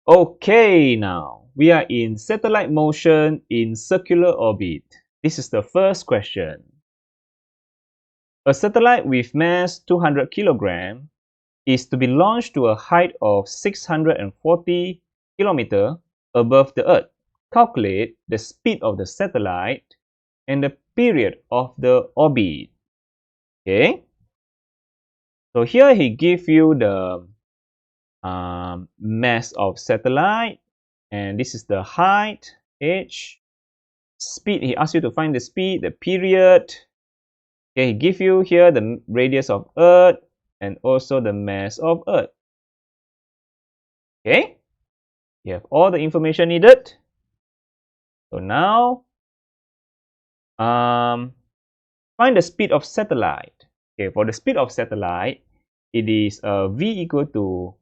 Okay, now we are in satellite motion in circular orbit. This is the first question. A satellite with mass 200 kg is to be launched to a height of 640 km above the Earth. Calculate the speed of the satellite and the period of the orbit. Okay, so here he gives you the mass of satellite, and this is the height, h, speed. He asks you to find the speed, the period. Okay, he gives you here the radius of Earth and also the mass of Earth. Okay, you have all the information needed. So now, find the speed of satellite. Okay, for the speed of satellite, it is v equal to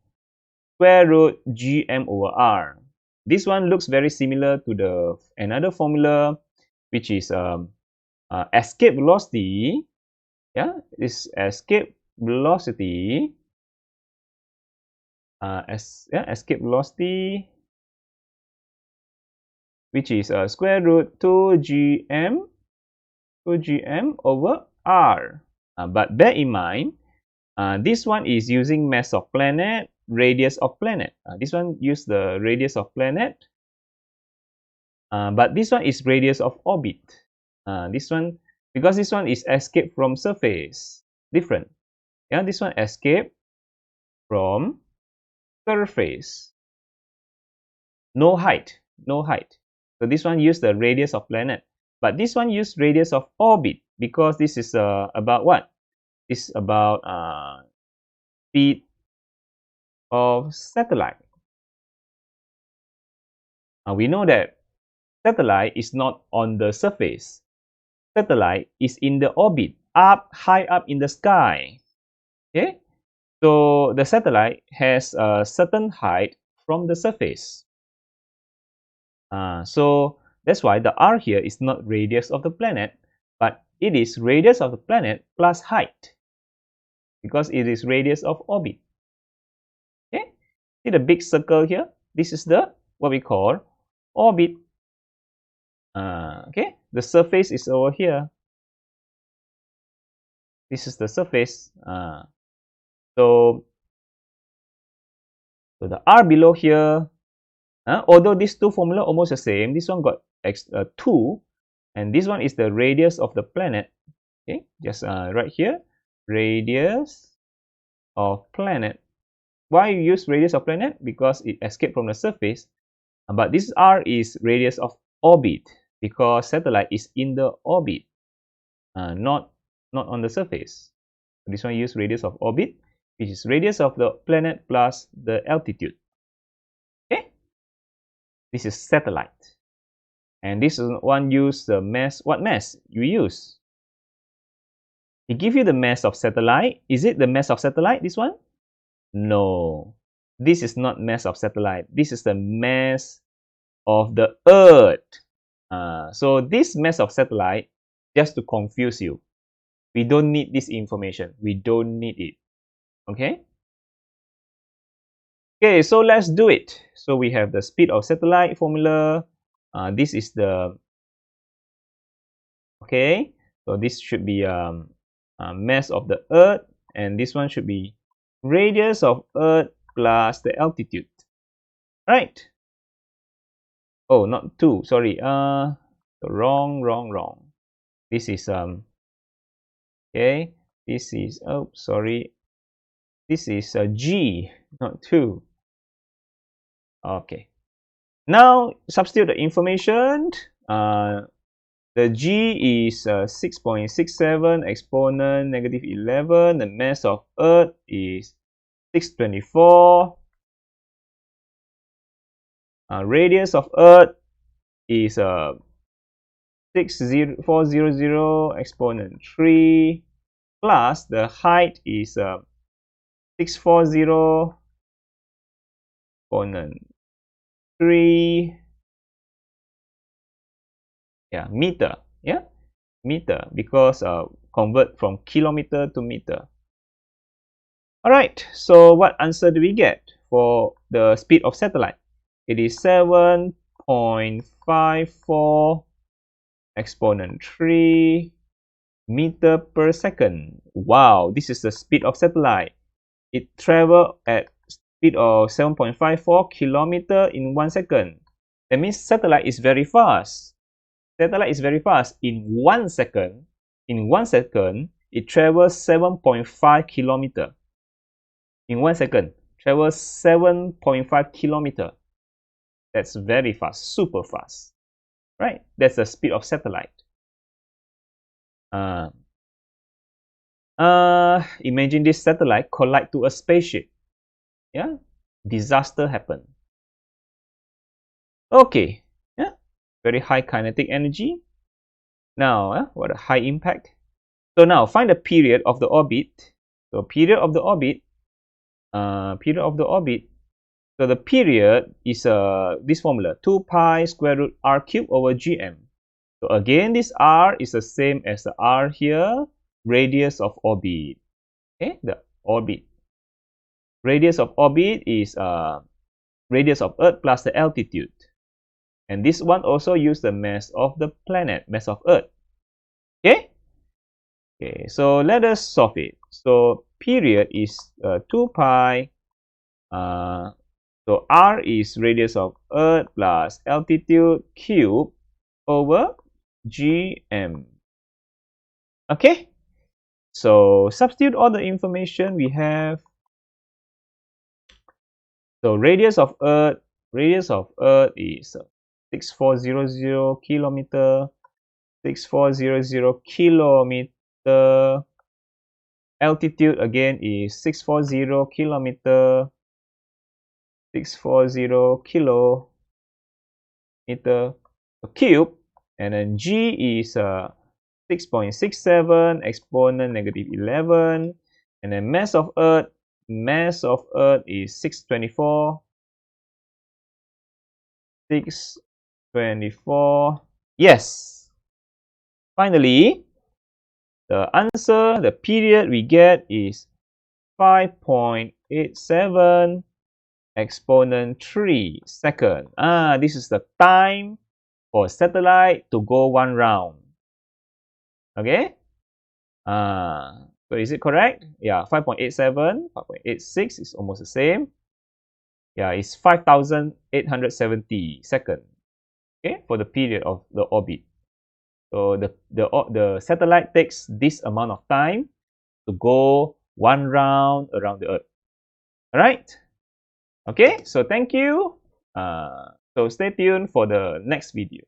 square root gm over r. This one looks very similar to the another formula, which is escape velocity. Yeah, this escape velocity. Escape velocity, which is square root 2gm over r. But bear in mind, this one is using mass of planet, radius of planet. This one use the radius of planet, but this one is radius of orbit. This one, because this one is escape from surface, different. Yeah, this one escape from surface. No height. So this one use the radius of planet, but this one use radius of orbit because this is about what? This is about speed of satellite. We know that satellite is not on the surface. Satellite is in the orbit, high up in the sky. Okay, so the satellite has a certain height from the surface. So that's why the r here is not radius of the planet, but it is radius of the planet plus height, because it is radius of orbit. Okay, see the big circle here? This is the what we call orbit. Okay, the surface is over here. This is the surface. So the r below here, although these two formula almost the same, this one got 2, and this one is the radius of the planet. Okay, just right here, radius of planet. Why you use radius of planet? Because it escaped from the surface. But this r is radius of orbit because satellite is in the orbit, not on the surface. This one use radius of orbit, which is radius of the planet plus the altitude. Okay, this is satellite, and this one use the mass. What mass you use? He give you the mass of satellite. Is it the mass of satellite? This one? No, this is not mass of satellite. This is the mass of the Earth. So this mass of satellite, just to confuse you, we don't need this information. We don't need it. Okay. Okay, so let's do it. So we have the speed of satellite formula. This is the okay. So this should be mass of the Earth, and this one should be radius of Earth plus the altitude. Right? Oh, not 2. Sorry. Wrong. This is okay. This is sorry. This is G, not 2. Okay. Now substitute the information. The G is 6.67 exponent negative 11. The mass of Earth is 624. Radius of Earth is 400 exponent 3 plus the height is 640 exponent 3. Yeah, meter. Yeah, meter, because convert from kilometer to meter. All right, so what answer do we get for the speed of satellite? It is 7.54 exponent 3 meter per second. Wow, this is the speed of satellite. It travel at speed of 7.54 kilometer in 1 second. That means satellite is very fast. Satellite is very fast. In 1 second, it travels 7.5 kilometer. In 1 second, travels 7.5 kilometer. That's very fast, super fast, right? That's the speed of satellite. Imagine this satellite collide to a spaceship. Yeah, disaster happen. Okay, yeah, very high kinetic energy. Now, what a high impact. So now find the period of the orbit. So period of the orbit. So the period is this formula, 2 pi square root r cubed over gm. So again, this r is the same as the r here, radius of orbit. Okay, the orbit. Radius of orbit is radius of Earth plus the altitude. And this one also use the mass of the planet, mass of Earth. Okay? Okay, so let us solve it. So period is 2 pi. So r is radius of Earth plus altitude cube over gm. Okay? So substitute all the information we have. So radius of Earth is 6400 kilometer. 6400 kilometer. Altitude again is 640 kilometer. 640 kilometer cube, and then g is 6.67 exponent negative 11, and then mass of Earth is 624. Yes. Finally, the answer, the period we get is 5.87 exponent 3 second. This is the time for satellite to go 1 round. Okay? So is it correct? Yeah, 5.87, 5.86 is almost the same. Yeah, it's 5,870 seconds. Okay, for the period of the orbit. So the satellite takes this amount of time to go 1 round around the Earth. All right? Okay, so thank you. So stay tuned for the next video.